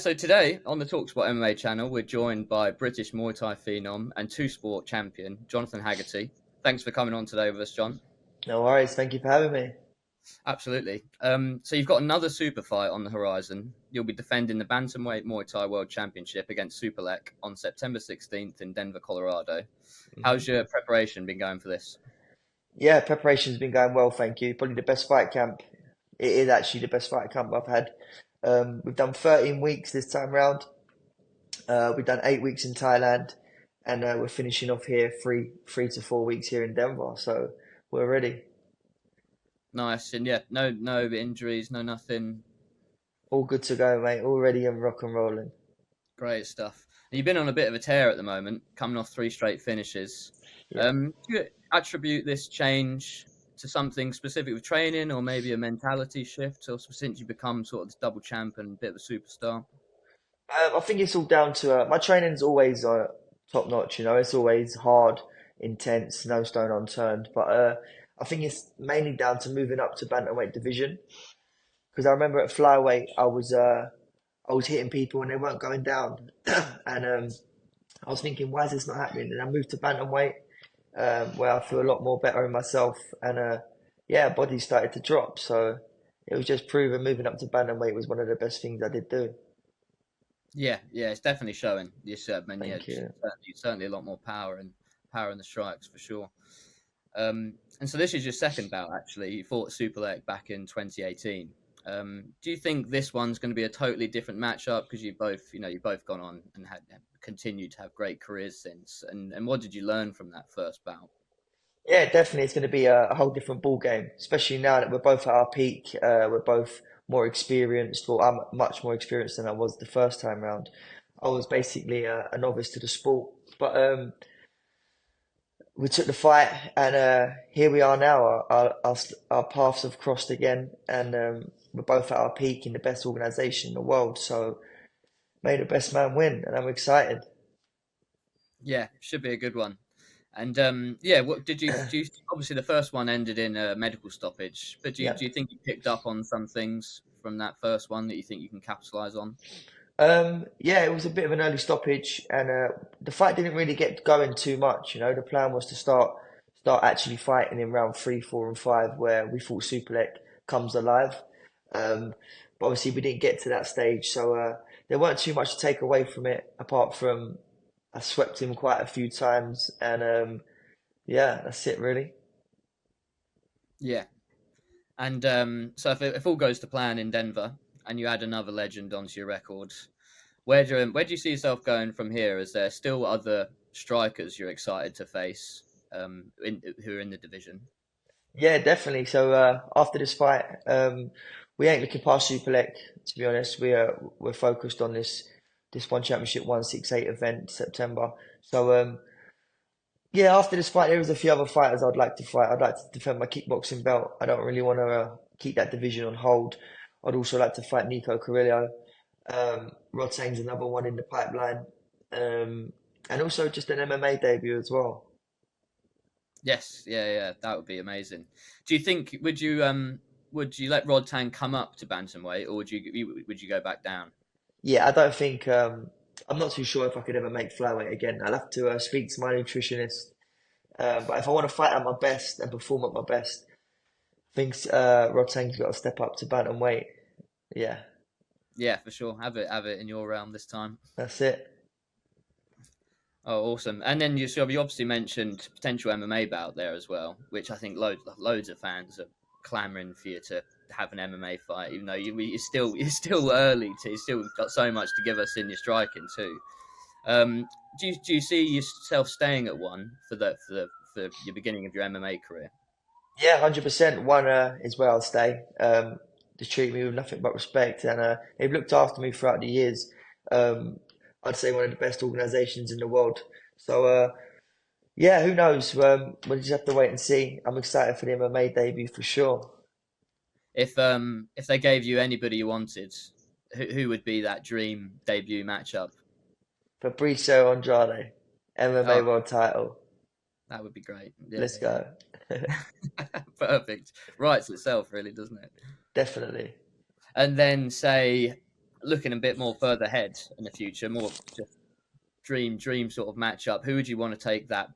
So today on the talkSPORT MMA channel, we're joined by British Muay Thai phenom and two-sport champion, Jonathan Haggerty. Thanks for coming on today with us, John. No worries. Thank you for having me. Absolutely. So you've got another super fight on the horizon. You'll be defending the Bantamweight Muay Thai World Championship against Superlek on September 16th in Denver, Colorado. How's your preparation been going for this? Yeah, preparation's been going well, thank you. Probably the best fight camp. It is actually the best fight camp I've had. We've done 13 weeks this time round. We've done 8 weeks in Thailand, and we're finishing off here three to 4 weeks here in Denver. So we're ready. Nice. And yeah, no injuries, no nothing. All good to go, mate. All ready and rock and rolling. Great stuff. You've been on a bit of a tear at the moment, coming off 3 straight finishes. Yeah. Do you attribute this change to something specific with training, or maybe a mentality shift, or since you become sort of this double champ and a bit of a superstar? I think it's all down to my training's always top notch. It's always hard, intense, no stone unturned. But I think it's mainly down to moving up to bantamweight division. Because I remember at flyweight, I was hitting people and they weren't going down, and I was thinking, why is this not happening? And I moved to bantamweight, where I feel a lot more better in myself, and yeah, body started to drop. So it was just proven moving up to bantamweight was one of the best things I did do. Yeah, it's definitely showing. Yes, man. Yeah, Thank you. certainly a lot more power in the strikes for sure. And so this is your second bout, actually. You fought Superlek back in 2018. Do you think this one's going to be a totally different matchup because you've both gone on and had continued to have great careers since? And what did you learn from that first bout? Yeah, definitely. It's going to be a whole different ball game, especially now that we're both at our peak. We're both more experienced. Well, I'm much more experienced than I was the first time round. I was basically a novice to the sport, but we took the fight, and here we are now. Our paths have crossed again, and we're both at our peak in the best organization in the world. So may the best man win, and I'm excited. Yeah, should be a good one. And yeah, what did you do? Obviously, the first one ended in a medical stoppage, but Yeah. do you think you picked up on some things from that first one that you think you can capitalize on? Yeah, it was a bit of an early stoppage, and the fight didn't really get going too much. The plan was to start actually fighting in round 3, 4, and 5, where we thought Superlek comes alive. Um, but obviously we didn't get to that stage, so there weren't too much to take away from it, apart from I swept him quite a few times, and yeah, that's it really. Yeah, and so if all goes to plan in Denver, and you add another legend onto your record, where do you see yourself going from here? Is there still other strikers you're excited to face, who are in the division? Yeah, definitely. So after this fight, we ain't looking past Superlek. To be honest, we're focused on this one championship 168 event September. So yeah, after this fight, there was a few other fighters I'd like to fight. I'd like to defend my kickboxing belt. I don't really want to keep that division on hold. I'd also like to fight Nico Carrillo. Rotang's another one in the pipeline, and also just an MMA debut as well. Yes, yeah, that would be amazing. Do you think would you let Rod Tang come up to bantamweight, or would you go back down? Yeah, I don't think I'm not too sure if I could ever make flyweight again. I'll have to speak to my nutritionist. But if I want to fight at my best and perform at my best, I think Rotang's got to step up to bantamweight. Yeah, Yeah, for sure. Have it in your realm this time. that's it. Oh, awesome! And then you obviously mentioned potential MMA bout there as well, which I think loads of fans are clamoring for you to have an MMA fight, even though you're still early. You've still got so much to give us in your striking too. Do you see yourself staying at one for your beginning of your MMA career? Yeah, 100%. One is where I'll stay. They treat me with nothing but respect, and they've looked after me throughout the years. Um, I'd say one of the best organizations in the world. So yeah, who knows? We'll just have to wait and see. I'm excited for the MMA debut for sure. If they gave you anybody you wanted, who would be that dream debut matchup? Fabricio Andrade, MMA Oh, world title. that would be great. Let's go. Perfect. Writes itself, really, doesn't it? Definitely. And then say, looking a bit more further ahead in the future, more just dream sort of matchup. Who would you want to take that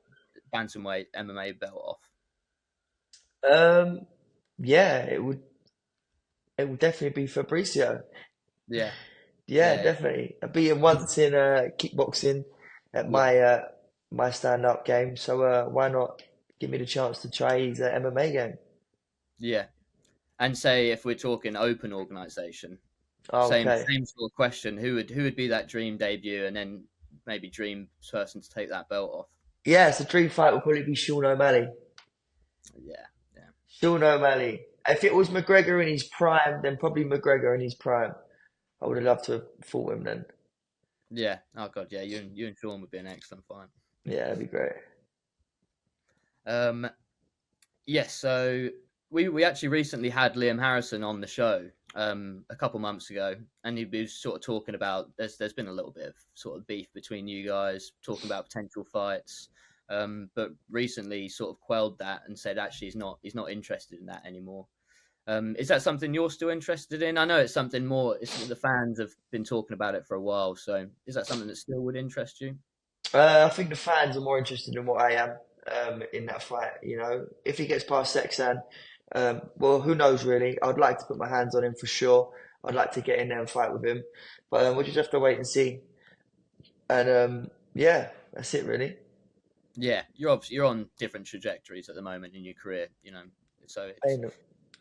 bantamweight MMA belt off? Um, yeah, it would definitely be Fabricio. Yeah, Yeah, yeah, definitely. I beat him once in kickboxing at yeah, my stand-up game. So why not give me the chance to try his MMA game? yeah. And say if we're talking open organization, Oh, okay. same sort of question. Who would be that dream debut, and then maybe dream person to take that belt off? Yeah, so dream fight will probably be Sean O'Malley. Yeah, yeah, Sean O'Malley. If it was McGregor in his prime, then probably McGregor in his prime. I would have loved to have fought him then. yeah. Oh god, yeah. You and Sean would be an excellent fight. Yeah, that'd be great. Um, yes. So we actually recently had Liam Harrison on the show a couple months ago, and he was sort of talking about there's been a little bit of sort of beef between you guys, talking about potential fights. But recently he sort of quelled that and said actually he's not interested in that anymore. Is that something you're still interested in? I know it's something more. The fans have been talking about it for a while. So is that something that still would interest you? I think the fans are more interested in what I am in that fight. You know, if he gets past Sexan, well, who knows really? I'd like to put my hands on him for sure. I'd like to get in there and fight with him, but we'll just have to wait and see. And yeah, that's it really. Yeah, you're on different trajectories at the moment in your career. So Ain't no-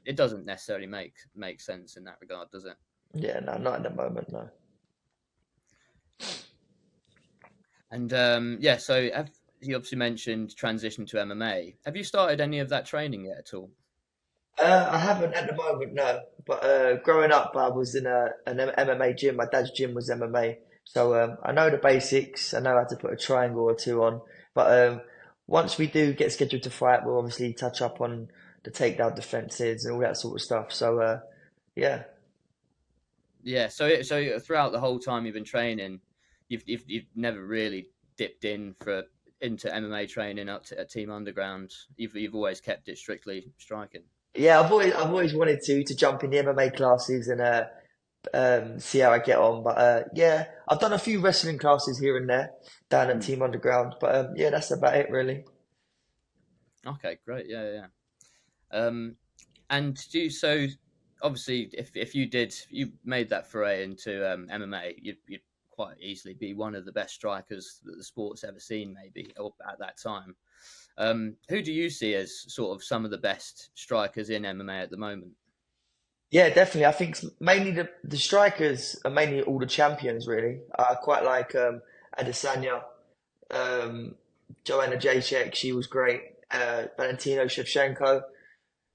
it doesn't necessarily make sense in that regard, does it? Yeah, no, not at the moment, no. And yeah, so you obviously mentioned transition to MMA. Have you started any of that training yet at all? I haven't at the moment, no. But growing up, I was in an MMA gym. My dad's gym was MMA, so I know the basics. I know how to put a triangle or two on. But once we do get scheduled to fight, we'll obviously touch up on the takedown defenses and all that sort of stuff. So yeah, Yeah, so throughout the whole time you've been training, you've never really dipped into MMA training up to at Team Underground. You've always kept it strictly striking. yeah. I've always wanted to jump in the MMA classes and see how I get on. But yeah, I've done a few wrestling classes here and there down at Hmm. Team Underground. But yeah, that's about it really. Okay, great. Yeah, yeah. Um, and so obviously if you made that foray into MMA, you'd quite easily be one of the best strikers that the sport's ever seen, maybe or at that time. Who do you see as sort of some of the best strikers in MMA at the moment? Yeah, definitely. I think mainly the strikers are mainly all the champions, really. I quite like Adesanya, um, Joanna Jacek, she was great. Valentino Shevchenko,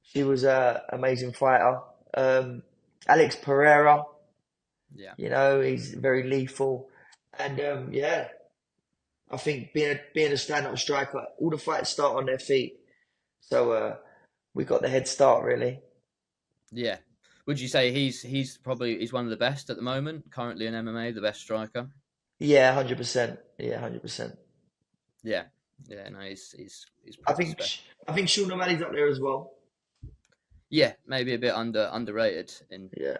she was a amazing fighter. Alex Pereira, Yeah, you know, he's very lethal. And yeah, I think being a stand-up striker, all the fights start on their feet. So we got the head start, really. yeah. Would you say he's one of the best at the moment, currently in MMA, the best striker? Yeah, 100%. Yeah, 100%. Yeah, yeah. No, he's I pretty think special. I think Sean O'Malley's up there as well. Yeah, maybe a bit underrated in Yeah.